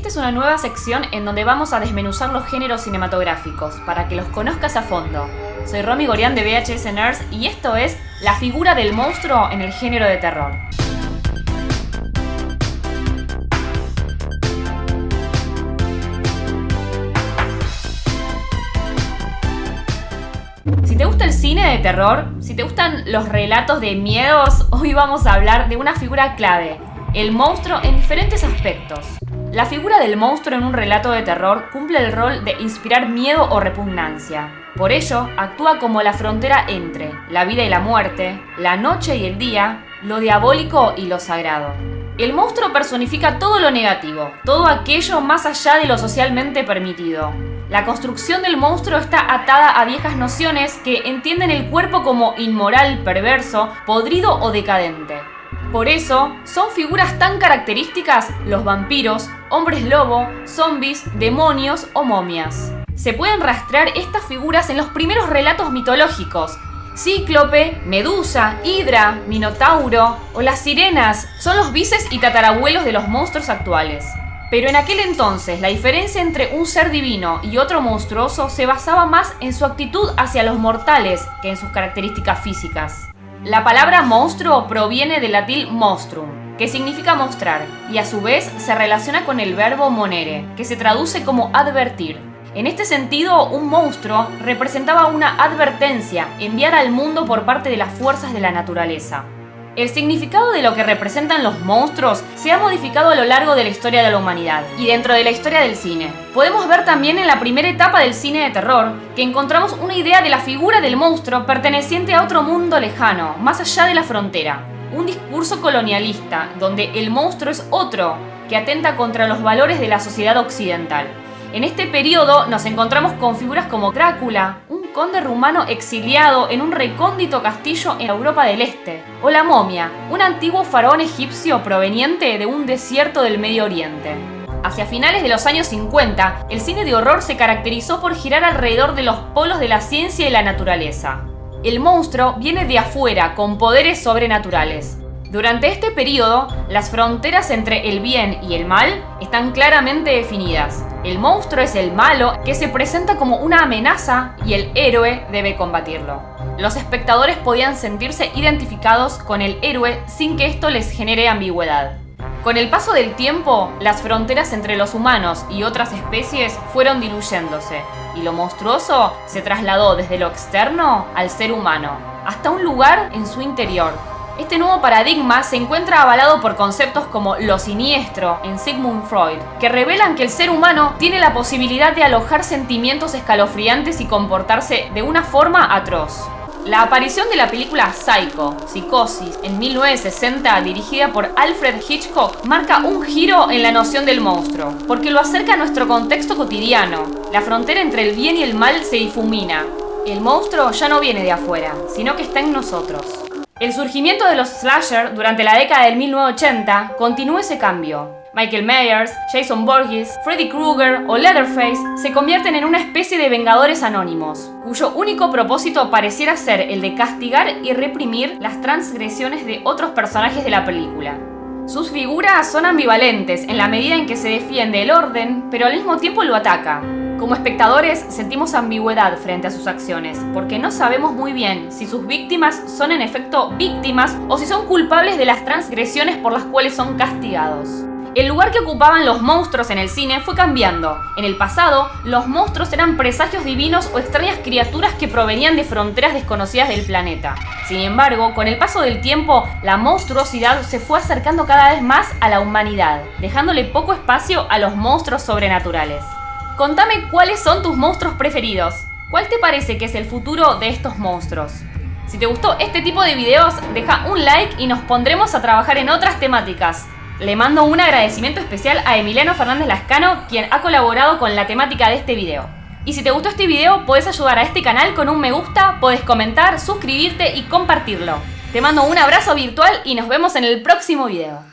Esta es una nueva sección en donde vamos a desmenuzar los géneros cinematográficos para que los conozcas a fondo. Soy Romy Gorián de VHS Nerds y esto es la figura del monstruo en el género de terror. Si te gusta el cine de terror, si te gustan los relatos de miedos, hoy vamos a hablar de una figura clave, el monstruo en diferentes aspectos. La figura del monstruo en un relato de terror cumple el rol de inspirar miedo o repugnancia. Por ello, actúa como la frontera entre la vida y la muerte, la noche y el día, lo diabólico y lo sagrado. El monstruo personifica todo lo negativo, todo aquello más allá de lo socialmente permitido. La construcción del monstruo está atada a viejas nociones que entienden el cuerpo como inmoral, perverso, podrido o decadente. Por eso, son figuras tan características los vampiros, hombres lobo, zombies, demonios o momias. Se pueden rastrear estas figuras en los primeros relatos mitológicos. Cíclope, Medusa, Hidra, Minotauro o las sirenas son los vices y tatarabuelos de los monstruos actuales. Pero en aquel entonces, la diferencia entre un ser divino y otro monstruoso se basaba más en su actitud hacia los mortales que en sus características físicas. La palabra monstruo proviene del latín monstrum, que significa mostrar, y a su vez se relaciona con el verbo monere, que se traduce como advertir. En este sentido, un monstruo representaba una advertencia enviada al mundo por parte de las fuerzas de la naturaleza. El significado de lo que representan los monstruos se ha modificado a lo largo de la historia de la humanidad y dentro de la historia del cine. Podemos ver también en la primera etapa del cine de terror que encontramos una idea de la figura del monstruo perteneciente a otro mundo lejano, más allá de la frontera. Un discurso colonialista donde el monstruo es otro que atenta contra los valores de la sociedad occidental. En este periodo nos encontramos con figuras como Drácula, un conde rumano exiliado en un recóndito castillo en Europa del Este, o la momia, un antiguo faraón egipcio proveniente de un desierto del Medio Oriente. Hacia finales de los años 50, el cine de horror se caracterizó por girar alrededor de los polos de la ciencia y la naturaleza. El monstruo viene de afuera, con poderes sobrenaturales. Durante este periodo, las fronteras entre el bien y el mal están claramente definidas. El monstruo es el malo que se presenta como una amenaza y el héroe debe combatirlo. Los espectadores podían sentirse identificados con el héroe sin que esto les genere ambigüedad. Con el paso del tiempo, las fronteras entre los humanos y otras especies fueron diluyéndose y lo monstruoso se trasladó desde lo externo al ser humano, hasta un lugar en su interior. Este nuevo paradigma se encuentra avalado por conceptos como lo siniestro en Sigmund Freud, que revelan que el ser humano tiene la posibilidad de alojar sentimientos escalofriantes y comportarse de una forma atroz. La aparición de la película Psycho, Psicosis, en 1960, dirigida por Alfred Hitchcock, marca un giro en la noción del monstruo, porque lo acerca a nuestro contexto cotidiano. La frontera entre el bien y el mal se difumina. El monstruo ya no viene de afuera, sino que está en nosotros. El surgimiento de los slasher durante la década del 1980 continuó ese cambio. Michael Myers, Jason Voorhees, Freddy Krueger o Leatherface se convierten en una especie de vengadores anónimos, cuyo único propósito pareciera ser el de castigar y reprimir las transgresiones de otros personajes de la película. Sus figuras son ambivalentes en la medida en que se defiende el orden, pero al mismo tiempo lo ataca. Como espectadores sentimos ambigüedad frente a sus acciones, porque no sabemos muy bien si sus víctimas son en efecto víctimas o si son culpables de las transgresiones por las cuales son castigados. El lugar que ocupaban los monstruos en el cine fue cambiando. En el pasado, los monstruos eran presagios divinos o extrañas criaturas que provenían de fronteras desconocidas del planeta. Sin embargo, con el paso del tiempo, la monstruosidad se fue acercando cada vez más a la humanidad, dejándole poco espacio a los monstruos sobrenaturales. Contame cuáles son tus monstruos preferidos. ¿Cuál te parece que es el futuro de estos monstruos? Si te gustó este tipo de videos, deja un like y nos pondremos a trabajar en otras temáticas. Le mando un agradecimiento especial a Emiliano Fernández Lascano, quien ha colaborado con la temática de este video. Y si te gustó este video, podés ayudar a este canal con un me gusta, podés comentar, suscribirte y compartirlo. Te mando un abrazo virtual y nos vemos en el próximo video.